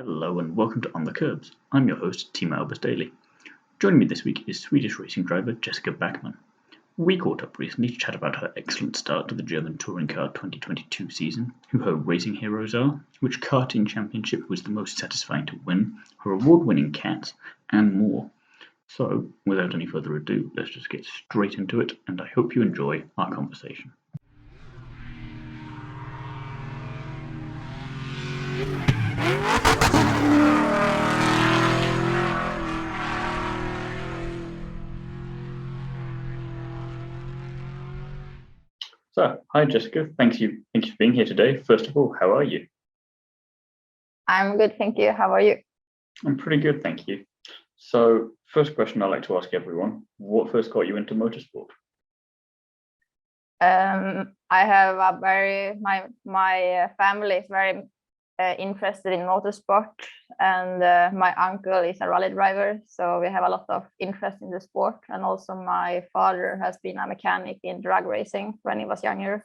Hello and welcome to On the Kerbs. I'm your host, Timo Albers Daly. Joining me this week is Swedish racing driver Jessica Backman. We caught up recently to chat about her excellent start to the German Touring Car 2022 season, who her racing heroes are, which karting championship was the most satisfying to win, her award-winning cats, and more. So, without any further ado, let's just get straight into it, and I hope you enjoy our conversation. So, hi Jessica, thank you for being here today. First of all, how are you? I'm good, thank you. How are you? I'm pretty good, thank you. So, first question I like to ask everyone: what first got you into motorsport? I have my family is very interested in motorsport, and my uncle is a rally driver, so we have a lot of interest in the sport. And also, my father has been a mechanic in drag racing when he was younger.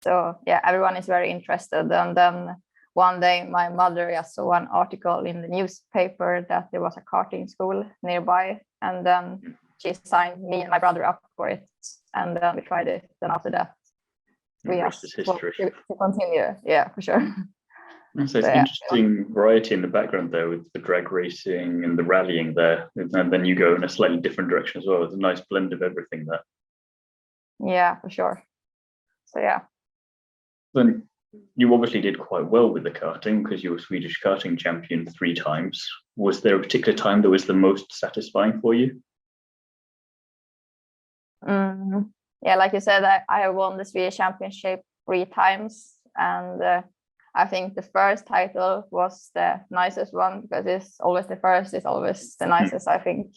So yeah, everyone is very interested. And then one day, my mother just saw an article in the newspaper that there was a karting school nearby, and then she signed me and my brother up for it, and then we tried it. Then after that, we asked to continue. Yeah, for sure. So it's interesting variety in the background there with the drag racing and the rallying there, and then you go in a slightly different direction as well. It's a nice blend of everything there. Yeah, for sure. So yeah. Then you obviously did quite well with the karting because you were Swedish karting champion 3 times. Was there a particular time that was the most satisfying for you? Yeah, like you said, I have won the Swedish championship 3 times, and I think the first title was the nicest one because it's always the first is always the nicest, I think.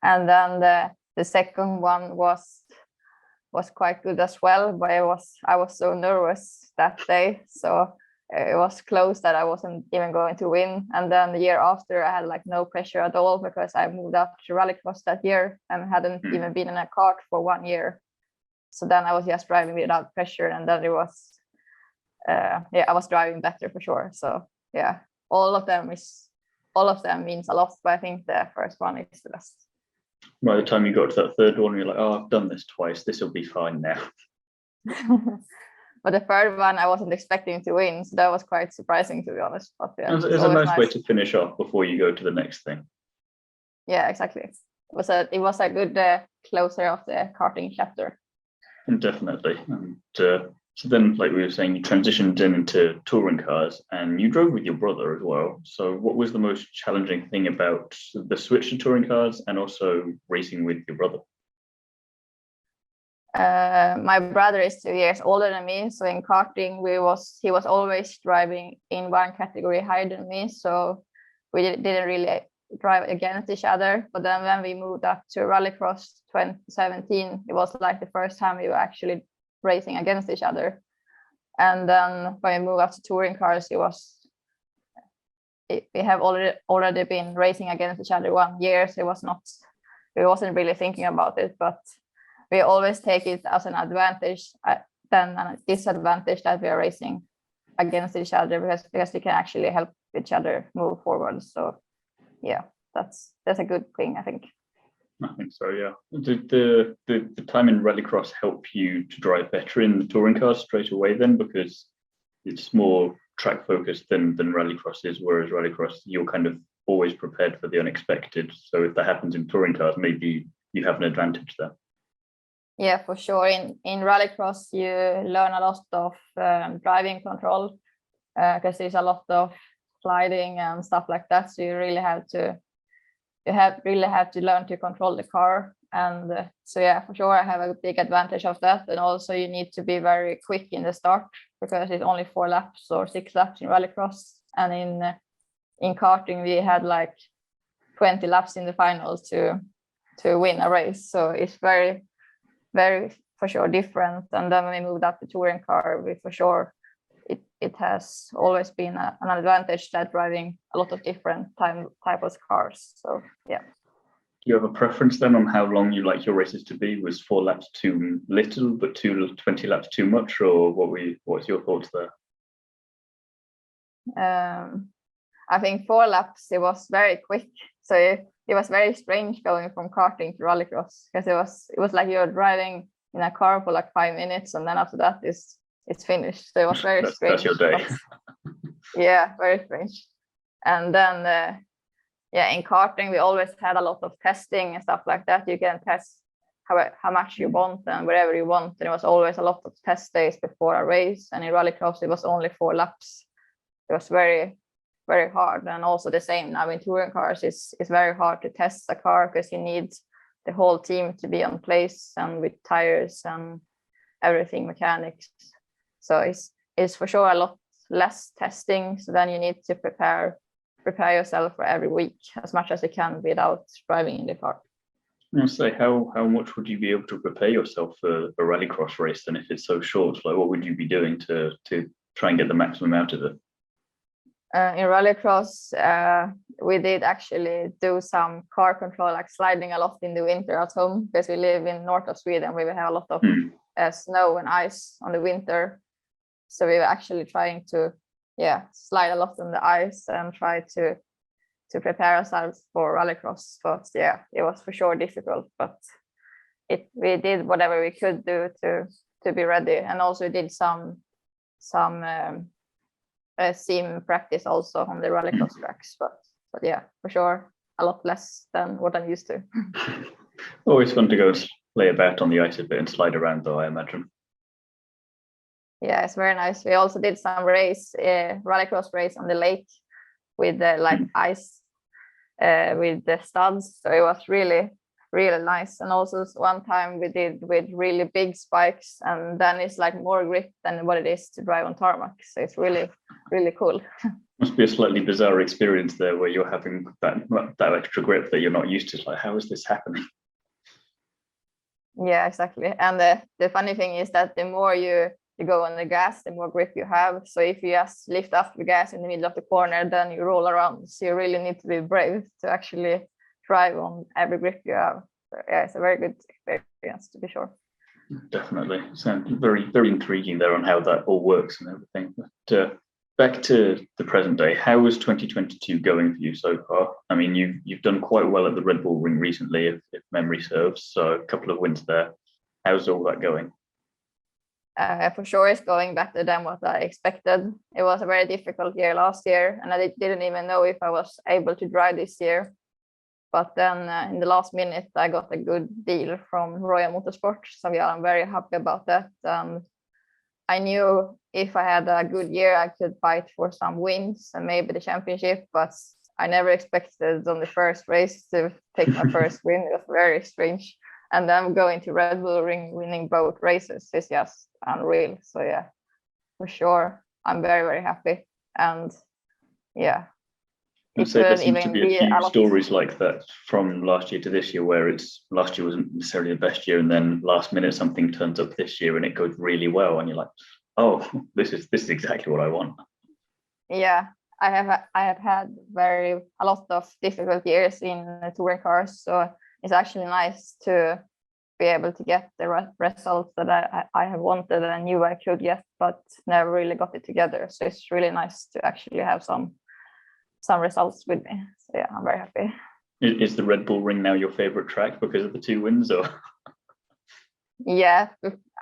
And then the second one was quite good as well, but I was so nervous that day, so it was close that I wasn't even going to win. And then the year after, I had like no pressure at all because I moved up to rallycross that year and hadn't even been in a kart for 1 year. So then I was just driving without pressure, and then it was I was driving better for sure. So yeah, all of them means a lot, but I think the first one is the best. By the time you got to that third one, you're like, oh, I've done this twice, this will be fine now. But the third one, I wasn't expecting to win, so that was quite surprising, to be honest. But yeah, it's a nice way to finish off before you go to the next thing. Yeah, exactly. It was a good closer of the karting chapter. Definitely. And so then, like we were saying, you transitioned into touring cars and you drove with your brother as well. So what was the most challenging thing about the switch to touring cars and also racing with your brother? My brother is 2 years older than me, so in karting he was always driving in one category higher than me, so we didn't really drive against each other. But then when we moved up to rallycross 2017, it was like the first time we were actually racing against each other. And then when we moved up to touring cars, we have already been racing against each other 1 year, so we wasn't really thinking about it, but we always take it as an advantage than a disadvantage that we are racing against each other, because we can actually help each other move forward. So yeah, that's a good thing, I think. I think so, yeah. Did the time in rallycross help you to drive better in the touring cars straight away then, because it's more track focused than rallycross is, whereas rallycross you're kind of always prepared for the unexpected. So if that happens in touring cars, maybe you have an advantage there. Yeah, for sure. In rallycross, you learn a lot of driving control because there's a lot of sliding and stuff like that. So you really have to learn to control the car. And so yeah, for sure, I have a big advantage of that. And also, you need to be very quick in the start because it's only 4 laps or 6 laps in rallycross, and in karting we had like 20 laps in the final to win a race. So it's very, very for sure different. And then when we moved up to touring car, for sure it has always been an advantage that driving a lot of different type of cars. So yeah. Do you have a preference then on how long you like your races to be? Was 4 laps too little, but 20 laps too much, or what's your thoughts there? I think 4 laps it was very quick, so it was very strange going from karting to rallycross, because it was like you're driving in a car for like 5 minutes, and then after that it's finished. So it was very strange. That's your day. Yeah, very strange. And then in karting we always had a lot of testing and stuff like that. You can test how much you want and wherever you want, and it was always a lot of test days before a race. And in rallycross it was only 4 laps. It was very, very hard. And also the same now in touring cars, it's very hard to test a car, because you need the whole team to be on place, and with tires and everything, mechanics. So it's for sure a lot less testing. So then you need to prepare yourself for every week as much as you can without driving in the car. I say, how much would you be able to prepare yourself for a rallycross race then, if it's so short? Like, what would you be doing to try and get the maximum out of it? In rallycross, we did actually do some car control, like sliding a lot in the winter at home, because we live in north of Sweden, where we have a lot of snow and ice on the winter. So we were actually trying to slide a lot on the ice and try to prepare ourselves for rallycross. But yeah, it was for sure difficult, but we did whatever we could do to be ready. And also we did some sim practice also on the rallycross tracks, but yeah, for sure a lot less than what I'm used to. Always fun to go play about on the ice a bit and slide around, though, I imagine. Yeah, it's very nice. We also did some rallycross race on the lake with the ice with the studs. So it was really, really nice. And also one time we did with really big spikes, and then it's like more grip than what it is to drive on tarmac. So it's really, really cool. Must be a slightly bizarre experience there, where you're having that extra grip that you're not used to. It's like, how is this happening? Yeah, exactly. And the funny thing is that the more you go on the gas, the more grip you have. So if you just lift up the gas in the middle of the corner, then you roll around. So you really need to be brave to actually drive on every grip you have. So yeah, it's a very good experience, to be sure. Definitely. Sounds very, very intriguing there on how that all works and everything. But back to the present day, how is 2022 going for you so far? I mean, you've done quite well at the Red Bull Ring recently, if memory serves. So a couple of wins there. How's all that going? For sure it's going better than what I expected. It was a very difficult year last year, and I didn't even know if I was able to drive this year. But then in the last minute, I got a good deal from Royal Motorsport. So yeah, I'm very happy about that. I knew if I had a good year, I could fight for some wins and maybe the championship, but I never expected on the first race to take my first win. It was very strange. And then going to Red Bull Ring, winning both races is just unreal. So yeah, for sure, I'm very, very happy. And yeah, there seems to be a few stories like that from last year to this year, where last year wasn't necessarily the best year, and then last minute something turns up this year and it goes really well, and you're like, oh, this is exactly what I want. Yeah, I have had a lot of difficult years in touring cars, so it's actually nice to be able to get the results that I have wanted and knew I could get, but never really got it together. So it's really nice to actually have some results with me. So yeah, I'm very happy. Is the Red Bull Ring now your favorite track because of the 2 wins, or? Yeah,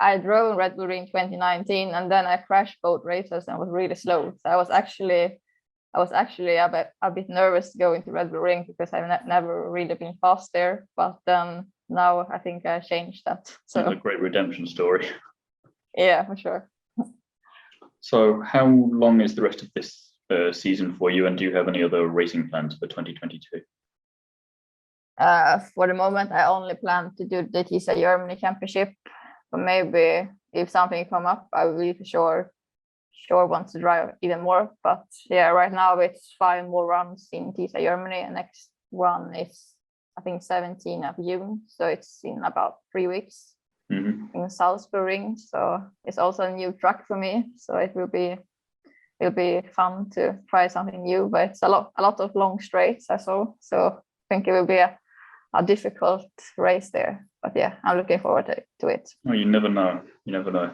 I drove Red Bull Ring 2019, and then I crashed both races and was really slow. So I was actually a bit nervous going to Red Bull Ring, because I've never really been fast there. But then now I think I changed that. So that's a great redemption story. Yeah, for sure. So how long is the rest of this season for you, and do you have any other racing plans for 2022? For the moment, I only plan to do the TISA Germany Championship, but maybe if something come up, I will for sure want to drive even more. But yeah, right now it's 5 more runs in TISA Germany, and next one is I think 17th of June, so it's in about 3 weeks in Salzburg Ring. So it's also a new track for me, so it'll be fun to try something new. But it's a lot of long straights, I saw, so I think it will be a difficult race there. But yeah, I'm looking forward to it. Well, you never know.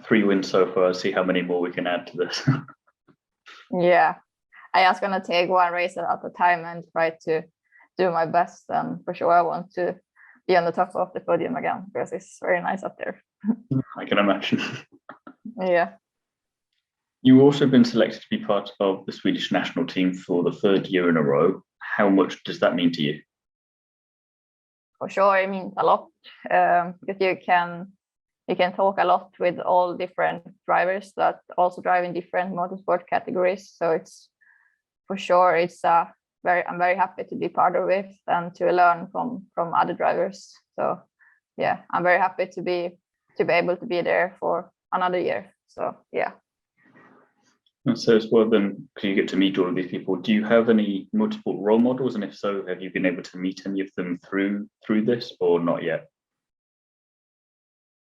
3 wins so far. See how many more we can add to this. Yeah, I just gonna take one race at a time and try to do my best. And for sure, I want to be on the top of the podium again because it's very nice up there. I can imagine. Yeah. You've also been selected to be part of the Swedish national team for the third year in a row. How much does that mean to you? For sure, it means a lot because you can talk a lot with all different drivers that also drive in different motorsport categories. So it's for sure I'm very happy to be part of it and to learn from other drivers. So yeah, I'm very happy to be able to be there for another year. So yeah. And so as well, then, because you get to meet all of these people, do you have any motorsport role models? And if so, have you been able to meet any of them through this or not yet?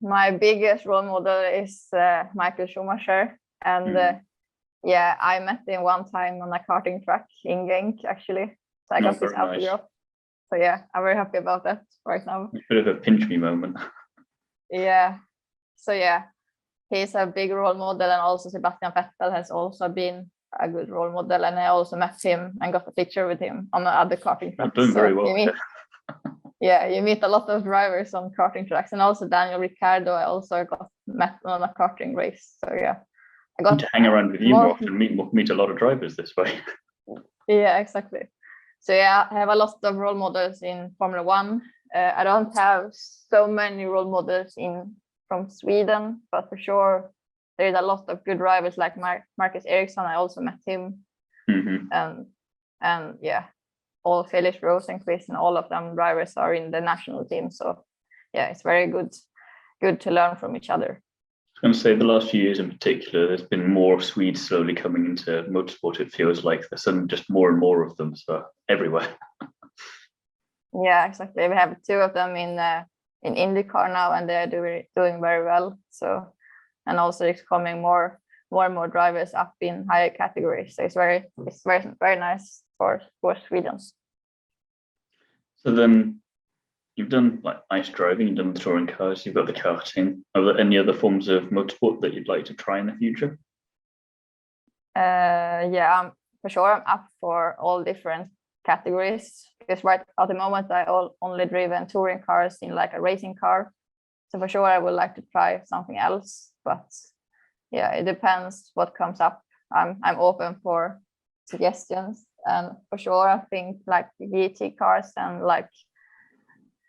My biggest role model is Michael Schumacher. And yeah, I met him one time on a karting track in Genk, actually. So I got his autograph. So yeah, I'm very happy about that right now. A bit of a pinch me moment. Yeah. So yeah, he's a big role model, and also Sebastian Vettel has also been a good role model. And I also met him and got a picture with him on the other karting tracks. I'm doing very well. Yeah, you meet a lot of drivers on karting tracks, and also Daniel Ricciardo. I also met on a karting race. So yeah, I got to hang around with you more often, meet a lot of drivers this way. Yeah, exactly. So yeah, I have a lot of role models in Formula One. I don't have so many role models from Sweden, but for sure there's a lot of good drivers like Marcus Ericsson. I also met him, and yeah, all Felix Rosenqvist and all of them drivers are in the national team. So yeah, it's very good to learn from each other. I was going to say the last few years in particular, there's been more Swedes slowly coming into motorsport. It feels like there's just more and more of them, so everywhere. Yeah, exactly. We have two of them in IndyCar now, and they're doing very well. So, and also it's coming more and more drivers up in higher categories. So it's very nice for Sweden. So then, you've done like ice driving, you've done the touring cars, you've got the karting. Are there any other forms of motorsport that you'd like to try in the future? Yeah, for sure. I'm up for all different categories because right at the moment I only driven touring cars in like a racing car. So for sure I would like to try something else. But yeah, it depends what comes up. I'm open for suggestions, and for sure I think like GT cars and like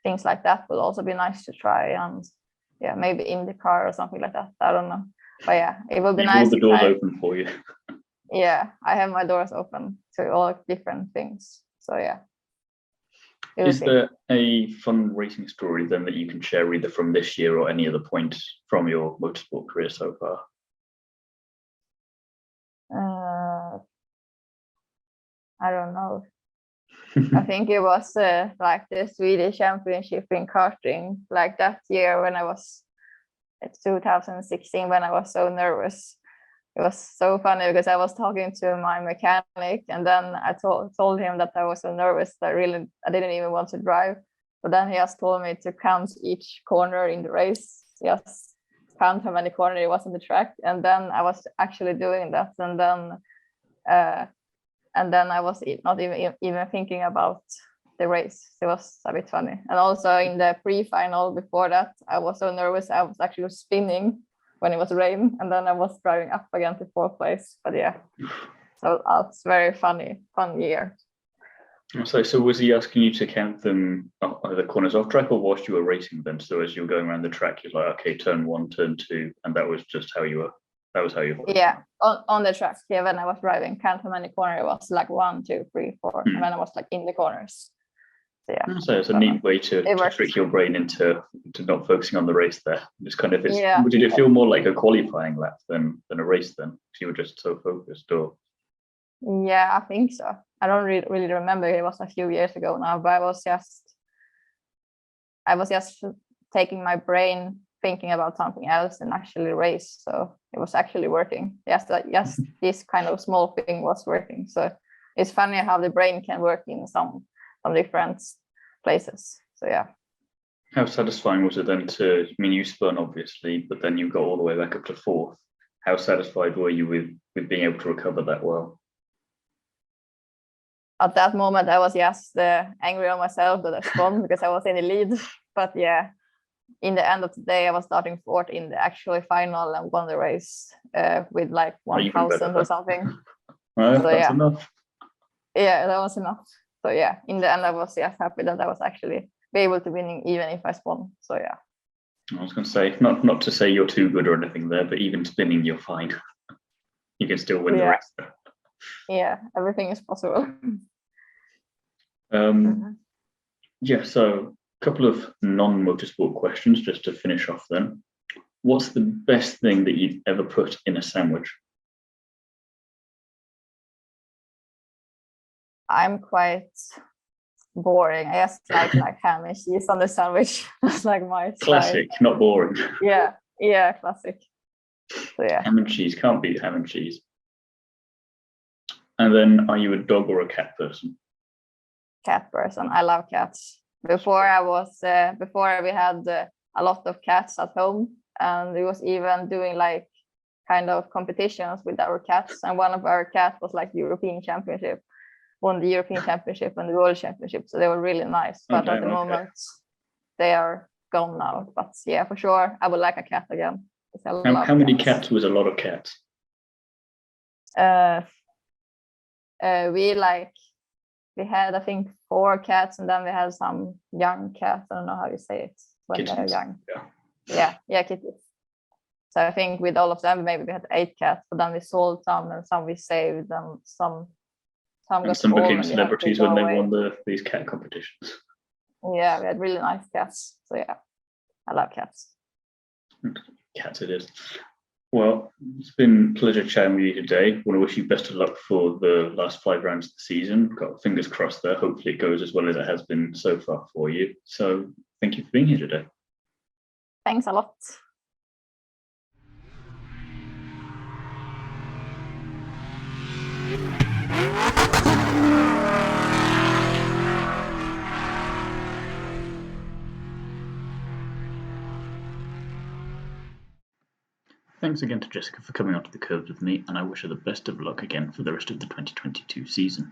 things like that will also be nice to try, and yeah, maybe IndyCar or something like that. I don't know, but yeah, it will be nice. All the doors open for you. Yeah, I have my doors open to all different things. So yeah. Is there a fun racing story then that you can share either from this year or any other point from your motorsport career so far? I don't know. I think it was like the Swedish Championship in karting, like that year when it's 2016, when I was so nervous. It was so funny because I was talking to my mechanic, and then I told him that I was so nervous that I didn't even want to drive. But then he just told me to count each corner in the race, just count how many corners it was on the track, and then I was actually doing that, and then I was not even thinking about the race. It was a bit funny. And also in the pre-final before that, I was so nervous I was actually spinning when it was rain, and then I was driving up again to fourth place. But yeah, so it's very fun year. So was he asking you to count them the corners off track, or whilst you were racing then? So as you were going around the track, you're like, okay, turn 1, turn 2, and that was just how you were. That was how you. Yeah, on the track. Yeah, when I was driving, count how many corners it was, like 1, 2, 3, 4, and then I was like in the corners. So yeah. So it's a neat way to trick your brain into not focusing on the race there. Just kind of, did it feel more like a qualifying lap than a race then? Because you were just so focused, or? Yeah, I think so. I don't really remember. It was a few years ago now, but I was just taking my brain thinking about something else and actually race. So it was actually working. Yes, this kind of small thing was working. So it's funny how the brain can work in some different places. So yeah. How satisfying was it then you spun obviously, but then you got all the way back up to fourth. How satisfied were you with being able to recover that well? at that moment I was just angry on myself that I spun because I was in the lead. But yeah, in the end of the day, I was starting fourth in the actual final and won the race with like 1,000 or something. Well, so, that's enough. Yeah, that was enough. So yeah, in the end, I was just happy that I was actually be able to win even if I spun. So yeah. I was going to say, not to say you're too good or anything there, but even spinning, you're fine. You can still win the race. Yeah, everything is possible. Yeah, so a couple of non-motorsport questions just to finish off then. What's the best thing that you've ever put in a sandwich? I'm quite boring. I just like ham and cheese on the sandwich. That's like my classic, style. Not boring. Yeah, classic. So yeah. Ham and cheese, can't beat ham and cheese. And then, are you a dog or a cat person? Cat person. I love cats. Before we had a lot of cats at home, and we was even doing like kind of competitions with our cats. And one of our cats was like European Championship, won the European Championship and the World Championship. So they were really nice. But at the moment, they are gone now. But yeah, for sure, I would like a cat again. How many cats was a lot of cats? We had, I think, 4 cats, and then we had some young cats. I don't know how you say it when they're young. Yeah, kitties. So I think with all of them, maybe we had 8 cats, but then we sold some, and some we saved, and some became celebrities when they won these cat competitions. Yeah, we had really nice cats. So yeah, I love cats. Cats it is. Well, it's been a pleasure chatting with you today. I want to wish you best of luck for the last 5 rounds of the season. Got fingers crossed there. Hopefully it goes as well as it has been so far for you. So thank you for being here today. Thanks a lot. Thanks again to Jessica for coming onto the Kerbs with me, and I wish her the best of luck again for the rest of the 2022 season.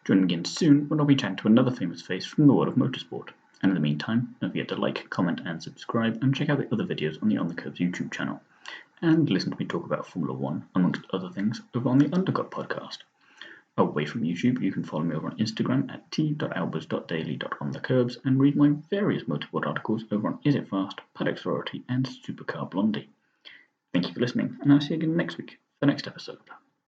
Join me again soon when I'll be chatting to another famous face from the world of motorsport. And in the meantime, don't forget to like, comment and subscribe, and check out the other videos on the On the Kerbs YouTube channel. And listen to me talk about Formula 1, amongst other things, over on the Undercut podcast. Away from YouTube, you can follow me over on Instagram at t.albers.daily.onthekerbs and read my various motorsport articles over on Is It Fast, Paddock Sorority and Supercar Blondie. Thank you for listening, and I'll see you again next week for the next episode.